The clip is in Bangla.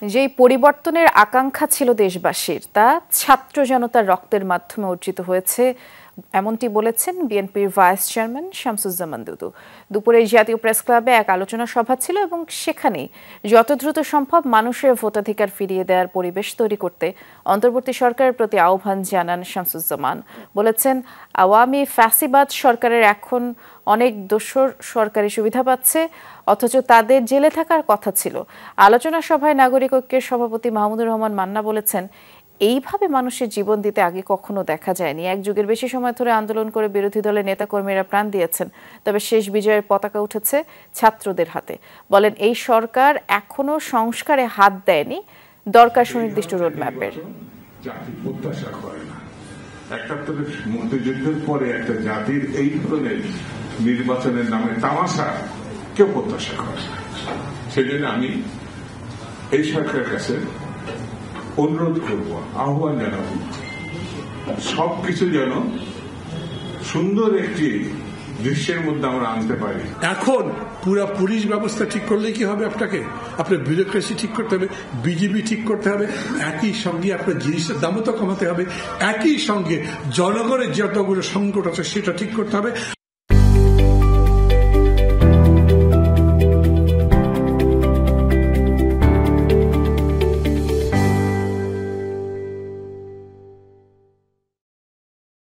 যেই পরিবর্তনের আকাঙ্ক্ষা ছিল দেশবাসীর তা ছাত্র জনতার রক্তের মাধ্যমে অর্জিত হয়েছে, এমনটি বলেছেন বিএনপির ভাইস চেয়ারম্যান শামসুজ্জামান দুদু। দুপুরে জাতীয় প্রেস ক্লাবে এক আলোচনা সভা ছিল এবং সেখানেই যত দ্রুত সম্ভব মানুষের ভোটাধিকার ফিরিয়ে দেওয়ার পরিবেশ তৈরি করতে অন্তর্বর্তী সরকারের প্রতি আহ্বান জানান শামসুজ্জামান। বলেছেন, আওয়ামী ফ্যাসিবাদ সরকারের এখন অনেক দোসর সরকারি সুবিধা পাচ্ছে, অথচ তাদের জেলে থাকার কথা ছিল। আলোচনা সভায় নাগরিক ঐক্যের সভাপতি মাহমুদুর রহমান মান্না বলেছেন, এইভাবে মানুষের জীবন দিতে আগে কখনো দেখা যায়নি। এক যুগের বেশি সময় ধরে আন্দোলন করে বিরোধী দলের নেতাকর্মীরা প্রাণ দিয়েছেন, তবে শেষ বিজয়ের পতাকা উঠেছে ছাত্রদের হাতে। বলেন, এই সরকার এখনো সংস্কারে হাত দেয়নি, দরকার সুনির্দিষ্ট রোডম্যাপের। মুক্তিযুদ্ধের পরে একটা জাতির এই ধরনের নির্বাচনের নামে তামাশা কেউ প্রত্যাশা করে না। সেজন্য আমি এই সরকারের কাছে অনুরোধ করব, আহ্বান জানাবো, সবকিছু যেন সুন্দর একটি দৃশ্যের মধ্যে আমরা আনতে পারি। এখন পুরো পুলিশ ব্যবস্থা ঠিক করলে কি হবে? আপনার ব্যুরোক্রেসি ঠিক করতে হবে, বিজিবি ঠিক করতে হবে, একই সঙ্গে আপনার জিনিসের দামও তো কমাতে হবে, একই সঙ্গে জনগণের যতগুলো সংকট আছে সেটা ঠিক করতে হবে।